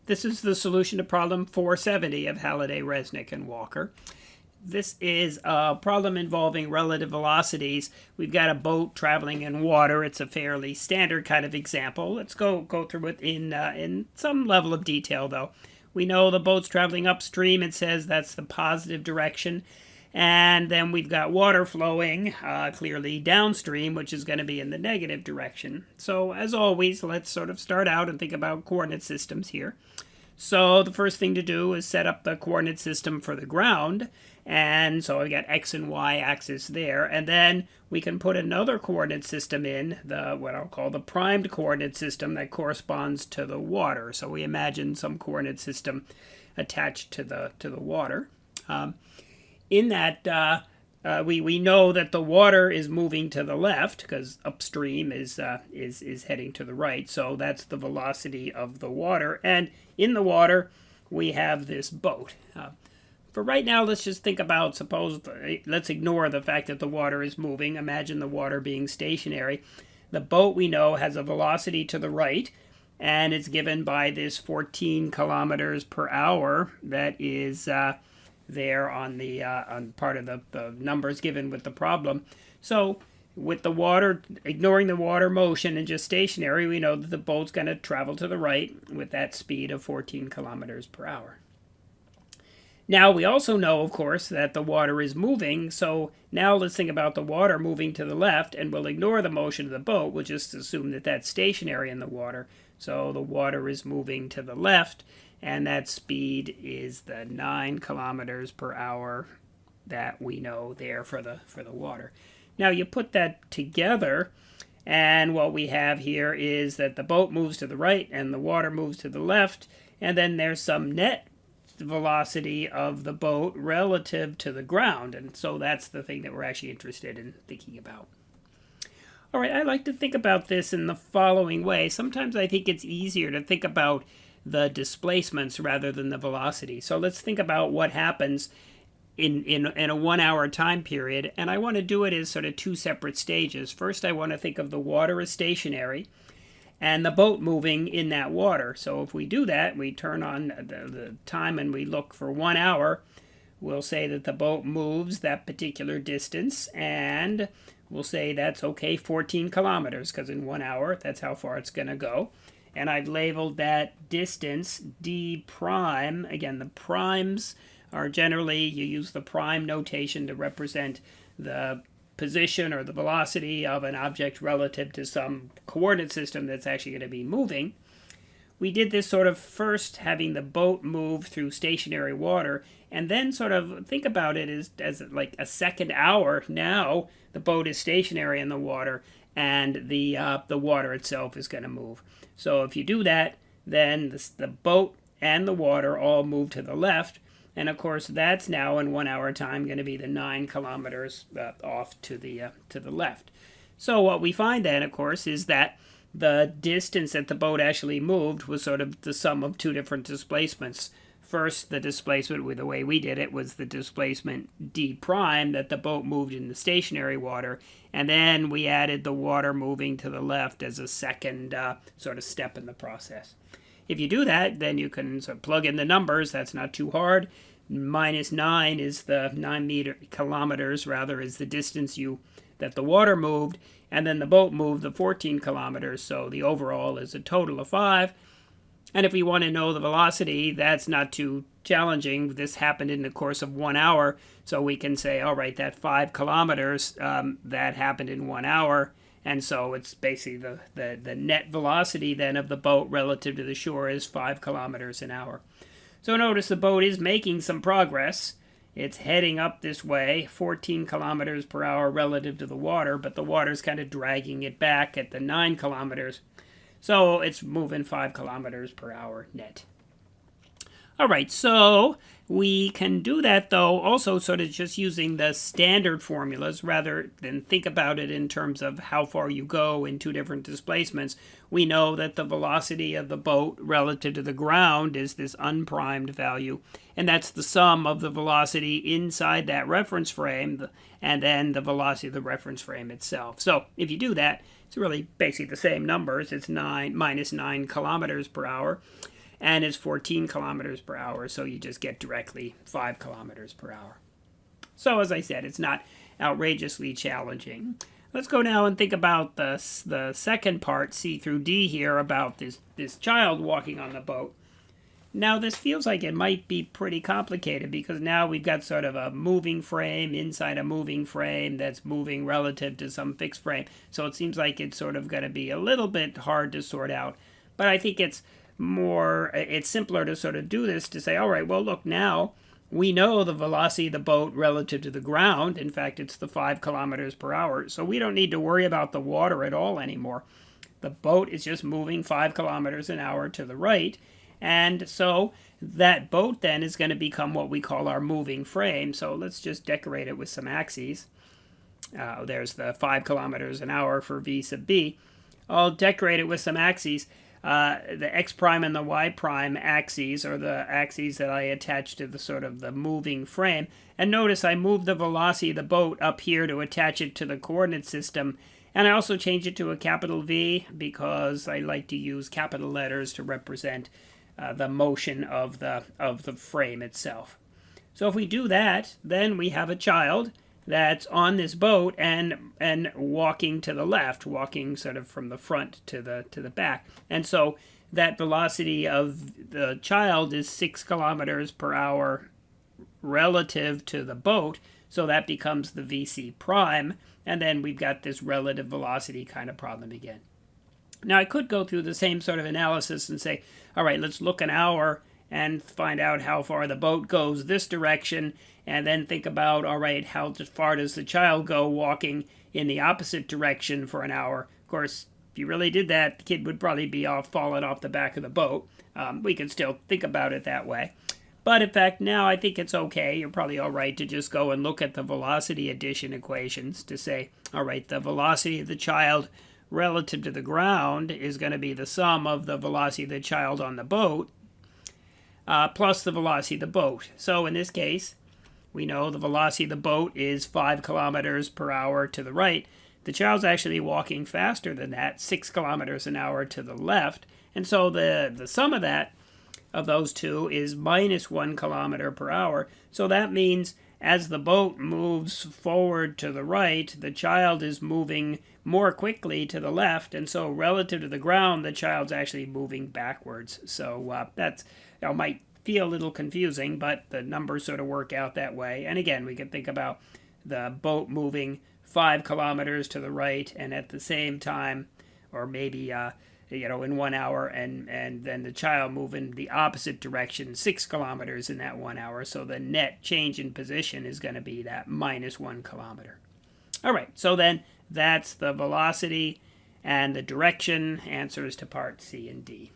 This is the solution to problem 470 of Halliday, Resnick, and Walker. This is a problem involving relative velocities. We've got a boat traveling in water. It's a fairly standard kind of example. Let's go through it in some level of detail, though. We know the boat's traveling upstream. It says that's the positive direction. And then we've got water flowing clearly downstream, which is going to be in the negative direction. So as always, let's sort of start out and think about coordinate systems here. So the first thing to do is set up the coordinate system for the ground. And so we got x and y axis there. And then we can put another coordinate system in, what I'll call the primed coordinate system that corresponds to the water. So we imagine some coordinate system attached to the water. In that, we know that the water is moving to the left because upstream is heading to the right. So that's the velocity of the water. And in the water, we have this boat. For right now, let's just think about, let's ignore the fact that the water is moving. Imagine the water being stationary. The boat, we know, has a velocity to the right, and it's given by this 14 kilometers per hour that is there on the on part of the numbers given with the problem. So with the water, ignoring the water motion and just stationary, we know that the boat's going to travel to the right with that speed of 14 kilometers per hour. Now we also know, of course, that the water is moving, so now let's think about the water moving to the left, and we'll ignore the motion of the boat. We'll just assume that that's stationary in the water. So the water is moving to the left, and that speed is the 9 kilometers per hour that we know there for the water. Now you put that together, and what we have here is that the boat moves to the right and the water moves to the left, and then there's some net velocity of the boat relative to the ground, and so that's the thing that we're actually interested in thinking about. All right, I like to think about this in the following way. Sometimes I think it's easier to think about the displacements rather than the velocity. So let's think about what happens in a 1 hour time period, and I want to do it as sort of two separate stages. First, I want to think of the water as stationary and the boat moving in that water. So if we do that, we turn on the time and we look for 1 hour, we'll say that the boat moves that particular distance, and we'll say that's okay, 14 kilometers, because in 1 hour, that's how far it's going to go. And I've labeled that distance d prime. Again, the primes are generally, you use the prime notation to represent the position or the velocity of an object relative to some coordinate system that's actually going to be moving. We did this sort of first having the boat move through stationary water, and then sort of think about it as like a second hour. Now the boat is stationary in the water, and the water itself is going to move. So if you do that, then the boat and the water all move to the left. And of course, that's now in 1 hour time going to be the 9 kilometers off to the left. So what we find then, of course, is that the distance that the boat actually moved was sort of the sum of two different displacements. First, the displacement, with the way we did it, was the displacement d prime that the boat moved in the stationary water, and then we added the water moving to the left as a second sort of step in the process. If you do that, then you can sort of plug in the numbers. That's not too hard. Minus 9 is the 9 kilometers, rather, is the distance that the water moved, and then the boat moved the 14 kilometers, so the overall is a total of 5. And if we want to know the velocity, that's not too challenging. This happened in the course of 1 hour, so we can say, all right, that 5 kilometers, that happened in 1 hour. And so it's basically the net velocity then of the boat relative to the shore is 5 kilometers an hour. So notice the boat is making some progress. It's heading up this way, 14 kilometers per hour relative to the water, but the water's kind of dragging it back at the 9 kilometers. So it's moving 5 kilometers per hour net. All right, so we can do that, though, also sort of just using the standard formulas rather than think about it in terms of how far you go in two different displacements. We know that the velocity of the boat relative to the ground is this unprimed value, and that's the sum of the velocity inside that reference frame and then the velocity of the reference frame itself. So if you do that, it's really basically the same numbers. It's minus 9 kilometers per hour. and it's 14 kilometers per hour, so you just get directly 5 kilometers per hour. So as I said, it's not outrageously challenging. Let's go now and think about the second part, C through D here, about this child walking on the boat. Now this feels like it might be pretty complicated because now we've got sort of a moving frame inside a moving frame that's moving relative to some fixed frame. So it seems like it's sort of going to be a little bit hard to sort out. But I think it's simpler to sort of do this, to say, all right, well, look, now we know the velocity of the boat relative to the ground. In fact, it's the 5 kilometers per hour. So we don't need to worry about the water at all anymore. The boat is just moving 5 kilometers an hour to the right. And so that boat then is going to become what we call our moving frame. So let's just decorate it with some axes. There's the 5 kilometers an hour for V sub B. I'll decorate it with some axes. The x prime and the y prime axes are the axes that I attach to the sort of the moving frame. And notice I moved the velocity of the boat up here to attach it to the coordinate system. And I also change it to a capital V because I like to use capital letters to represent the motion of the frame itself. So if we do that, then we have a child that's on this boat and walking to the left, walking sort of from the front to the back. And so that velocity of the child is 6 kilometers per hour relative to the boat. So that becomes the VC prime. And then we've got this relative velocity kind of problem again. Now I could go through the same sort of analysis and say, all right, let's look an hour and find out how far the boat goes this direction, and then think about, all right, how far does the child go walking in the opposite direction for an hour. Of course, if you really did that, the kid would probably be falling off the back of the boat. We can still think about it that way. But in fact, now I think it's okay. You're probably all right to just go and look at the velocity addition equations to say, all right, the velocity of the child relative to the ground is going to be the sum of the velocity of the child on the boat plus the velocity of the boat. So in this case, we know the velocity of the boat is 5 kilometers per hour to the right. The child's actually walking faster than that, 6 kilometers an hour to the left. And so the sum of those two is minus 1 kilometer per hour. So that means as the boat moves forward to the right, the child is moving more quickly to the left, and so relative to the ground, the child's actually moving backwards. So that's might feel a little confusing, but the numbers sort of work out that way. And again, we can think about the boat moving 5 kilometers to the right, and at the same time, or maybe in 1 hour, and then the child moving the opposite direction 6 kilometers in that 1 hour. So the net change in position is going to be that minus 1 kilometer. All right, so then that's the velocity and the direction answers to part C and D.